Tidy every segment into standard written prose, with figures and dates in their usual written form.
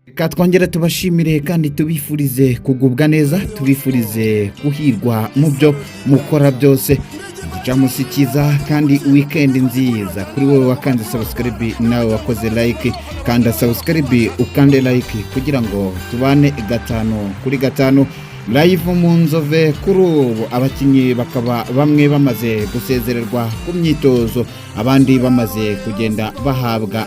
Reka twongere tubashimire kandi tubifurize kugubwa neza, tubifurize kuhirwa mu byo mukora byose. Jamusikiza kandi weekend nziza kuri wowe wakanze subscribe nawe wakoze like, kanda subscribe ukande like kugira ngo tubane gatano kuri gatano live mu nzove. Kuri ubu abakinyi bakaba bamwe bamaze gusezererwa ku myitozo, abandi bamaze kugenda bahabwa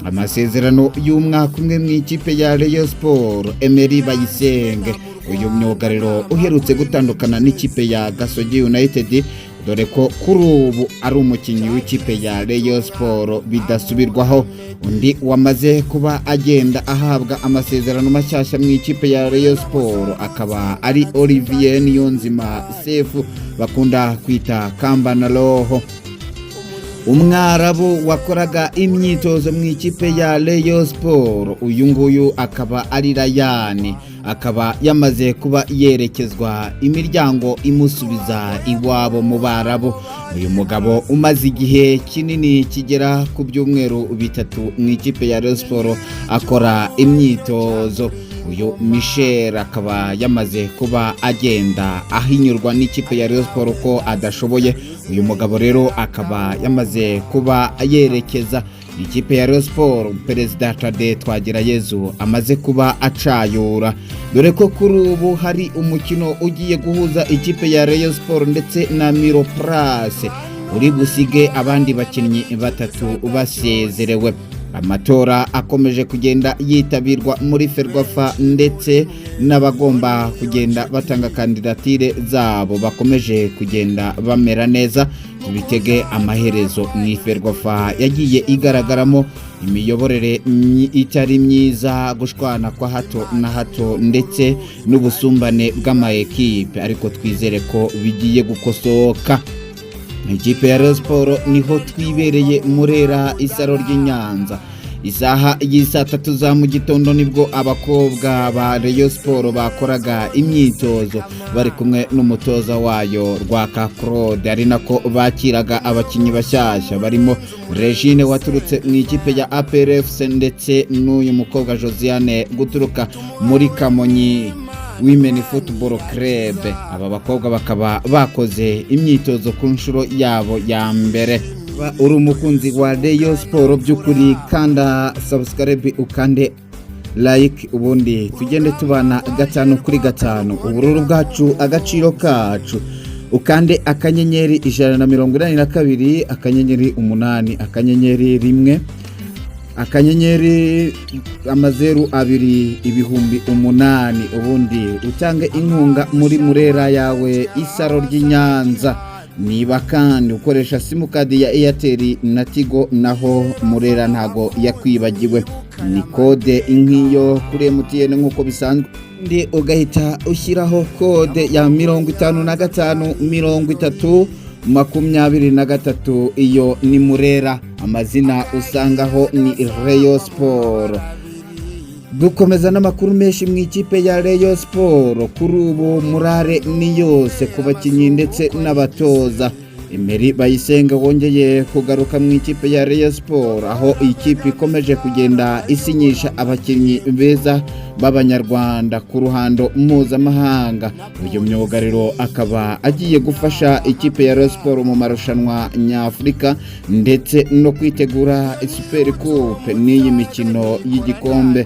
amasezerano y'umwaka umwe mu ikipe ya Rayonsports. Emery Bayisenge, uyu myugariro uherutse gutandukana n'ikipe ya Gasogi United, dore ko kuri ubu ari umukinyi w'ikipe ya Rayonsports bidasubirwaho. Undi wamaze kuba agenda ahabwa amasezerano mashyashya mu ikipe ya Rayonsports akaba ari Olivier Niyonzima Sefu bakunda kwita Kambana Roho, umwarabu wakoraga imyitozo mu ikipe ya Rayonsports. Uyu nguyu akaba ari Rayani, akaba yamaze kuba yerekezwa imiryango imusubiza iwabo mu Barabu. Uyu mugabo umaze igihe kinini kigera ku byumweru bitatu mu ikipe ya Rayonsports akora imyitozo. Uyu Michel akaba yamaze kuba agenda ahinyurwa n'ikipe ya Rayonsports ko adashoboye. Uyu mugabo rero akaba yamaze kuba yerekeza ikipe ya Rayonsports. Perezida Twakire amaze kuba acayura, dore ko kuri ubu hari umukino ugiye guhuza ikipe ya Rayonsports ndetse na Miro Place uri busige abandi bakinnyi batatu basezerewe. Amatora akomeje kugenda yitabirwa muri Ferwafa ndetse n'abagomba kugenda batanga kandidatire zabo bakomeje kugenda bamera neza. Tubitege amaherezo ni Ferwafa yagiye igaragaramo imiyoborere itari myiza, gushwana kwa hato na hato ndetse n'ubusumbane bw'amaekipe, ariko twizere ko bigiye gukosoka. Ikipe ya Rayonsports niho twibereye Murera isaro ry'Inyanza. Isaha y'isa 3 za mu gitondo nibwo abakobwa ba Rayonsports bakoraga imyitozo bari kumwe n'umutoza wayo Rwaka Claude, ari nako bakiraga abakinyi bashyashya barimo Regine waturutse mu ikipe ya APRFC ndetse n'uyu mukobwa Josiane guturuka muri Kamonyi Women Football Club. Aba bakobwa bakaba bakoze imyitozo ku nshuro yabo ya mbere. Uri umukunzi wa Rayonsports by'ukuri kanda subscribe ukande like, ubundi tugende tubana gatano kuri gatano. Ubururu bwacu agaciro kacu, ukande akanyenyeri 182 akanyenyeri 8 akanyenyeri 1 akanyenyeri 02 ibihumbi 8, ubundi utange inkunga muri Murera yawe isaro ry'Inyanza. Niba kandi ukoresha simukadi ya Airtel na Tigo naho Murera ntago yakwibagiwe, ni kode inkiyo kuri MTN nkuko bisanzwe, ndi ugahita ushyiraho kode ya 55 30 iyo ni Murera. Amazina usangaho ni Rayonsports. Dukomeza n'amakuru menshi mu ikipe ya Rayonsports. Kuri ubu murare ni yose ku bakinyi ndetse n'abatoza. Emery Bayisenge wongeye kugaruka mu ikipe ya Rayonsports, aho ikipe ikomeje kugenda isinyisha abakinyi beza b'abanyarwanda ku ruhando mpuzamahanga. Uyu myugariro akaba agiye gufasha ikipe ya Rayonsports mu marushanwa nyafurika ndetse no kwitegura Super Coupe n'iyi mikino y'igikombe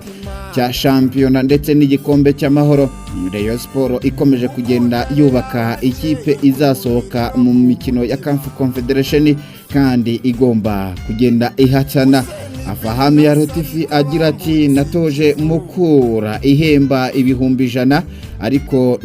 cya shampiyona ndetse n'igikombe cy'amahoro. Rayonsports ikomeje kugenda yubaka ikipe izasohoka mu mikino ya CAF Confederation kandi igomba kugenda ihatana. Afahami ya Rotifi agira ati natoje Mukura ihemba ibihumbi 100, ariko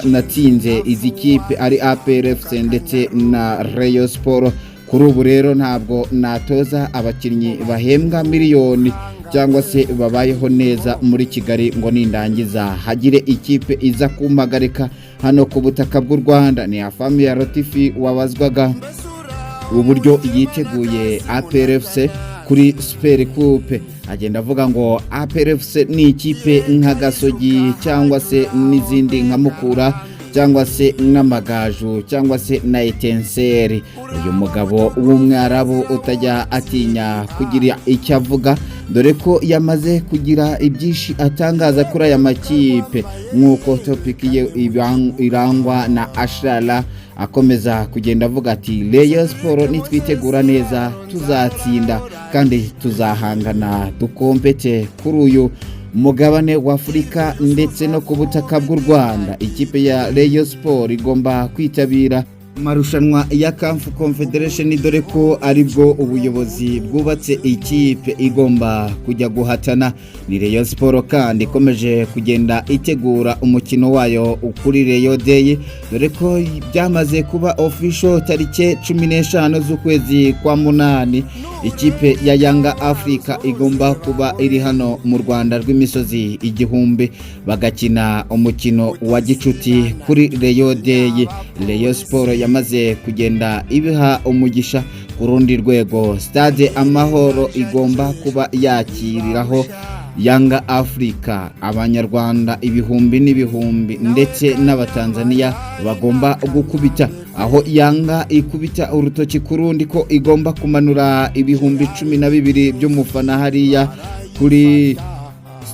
natsinze izi kipe ari APRFC ndetse na Rayonsports. Kuri ubu rero ntabwo natoza abakinnyi bahembwa miliyoni cyangwa se babayeho neza muri Kigali ngo nindangiza hagire ikipe iza kumpagarika hano ku butaka bw'u Rwanda. Ni Afahami ya Rotifi wabazwaga uburyo yiteguye APRFC kuri Super Coupe, agenda avuga ngo APRFC ni ikipe nka Gasogi cyangwa se n'izindi nka Mukura cyangwa se n'Amagaju cyangwa se na Etenseri. Uyu mugabo w'umwarabu utajya atinya kugira icyo avuga dore ko yamaze kugira ibyishi atangaza kuri aya makipe nk'uko Twakire irangwa na Ashara akomeza kugenda avuga ati Rayonsports nitwitegura neza tuzatsinda kandi tuzahangana dukompete kuri uyu mugabane wa Afurika ndetse no ku butaka bw'u Rwanda. Ikipe ya Rayonsports igomba kwitabira marushanwa ya CAF Confederation dore ko aribwo ubuyobozi bwubatse ikipe igomba kujya guhatana. Ni Rayonsports kandi ikomeje kugenda itegura umukino wayo kuri Rayon Day dore ko byamaze kuba official tarike 15 z'ukwezi kwa munani. Ikipe ya Yanga Africa igomba kuba iri hano mu Rwanda rw'imisozi igihumbi bagakina umukino wa gicuti kuri Rayon Day. Rayonsports yamaze kugenda ibiha umugisha ku rundi rwego. Stade Amahoro igomba kuba yakiriraho Yanga Africa, abanyarwanda ibihumbi n'ibihumbi ndetse n'abatanzania bagomba gukubita, aho Yanga ikubita urutoki kurundi ko igomba kumanura ibihumbi 12 by'umufana hariya kuri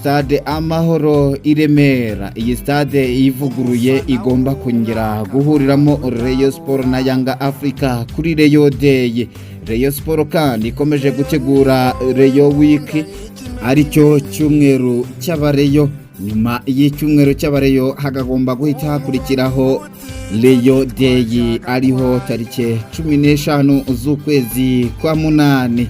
Stade Amahoro i Remera. Iyi stade ivuguruye igomba kongera guhuriramo Rayonsports na Yanga Africa kuri Rayon Day. Rayonsports kandi ikomeje gutegura Rayon Week aricyo cyumweru cy'abareyo. Nyuma y'icyumweru cy'abareyo hagomba guhita hakurikiraho Rayon Day ariho tarike 15 z'ukwezi kwa munani.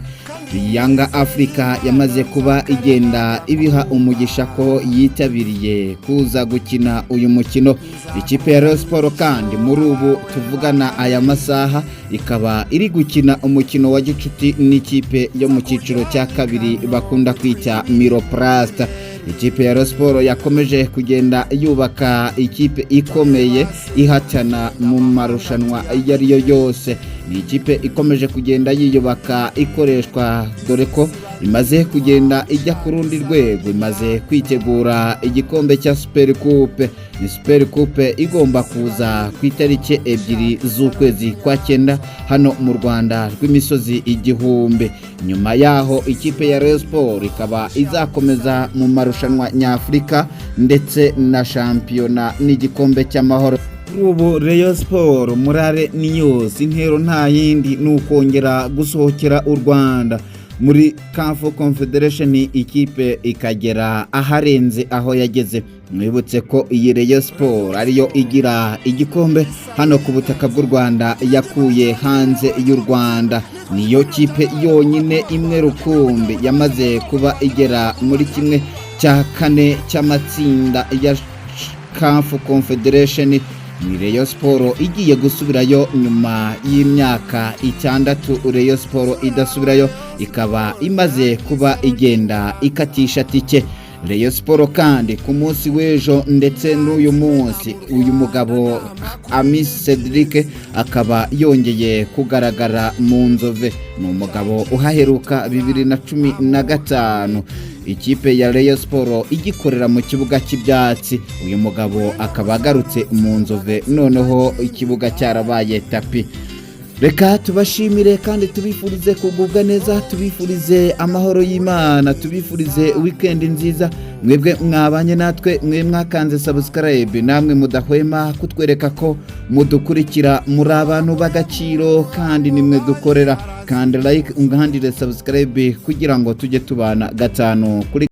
Yanga Africa yamaze kuba igenda ibiha umugisha ko yitabiriye kuza gukina uyu mukino. Ikipe ya Rayonsports kandi muri ubu tuvugana aya masaha ikaba iri gukina umukino wa gicuti n'ikipe yo mu cyiciro cya kabiri bakunda kwita Miroplast. Ikipe ya Rayonsports yakomeje kugenda yubaka ikipe ikomeye ihatana mu marushanwa yariyo yose. Ni ikipe ikomeje kugenda yiyubaka ikoreshwa dore ko imaze kugenda ijya ku rundi rwego, imaze kwitegura igikombe cya Super Coupe. Ni Super Coupe igomba kuza ku itariki 2 z'ukwezi kwa 9 hano mu Rwanda rw'imisozi igihumbi. Nyuma yaho ikipe ya Rayonsports ikaba izakomeza mu marushanwa nyafurika ndetse na shampiyona n'igikombe cy'amahoro. Ubu Rayonsports murare news intero nta yindi nukongera gusohokera u Rwanda muri CAF Confederation, ikipe ikagera aharenze aho yageze. Mwibutse ko iyi Rayonsports ariyo igira igikombe hano ku butaka bw'u Rwanda yakuye hanze y'u Rwanda. Niyo kipe yonyine imwe rukumbi yamaze kuba igera muri kimwe cya kane cy'amatsinda ya CAF Confederation. Ni Rayonsports igiye gusubirayo nyuma y'imyaka 6 Rayonsports idasubirayo, ikaba imaze kuba igenda ikatisha tike. Rayonsports kandi ku munsi w'ejo ndetse n'uyu munsi uyu mugabo Amis Cedric akaba yongeye kugaragara mu nzove. Ni umugabo uhaheruka 2015 ikipe ya Rayonsports igikorera mu kibuga cy'ibyatsi. Uyu mugabo akaba agarutse mu nzove noneho ikibuga cyarabaye tapi. Reka tubashimire kandi tubifurize kugubwa neza, tubifurize amahoro y'Imana, tubifurize weekend nziza. Mwebwe mwabanye natwe, mwe mwakanze subscribe, namwe mudahwema kutwereka ko mudukurikira muri abantu bagaciro kandi nimwe dukorera. Kandi like ungandire subscribe kugira ngo tujye tubana gatanu kuri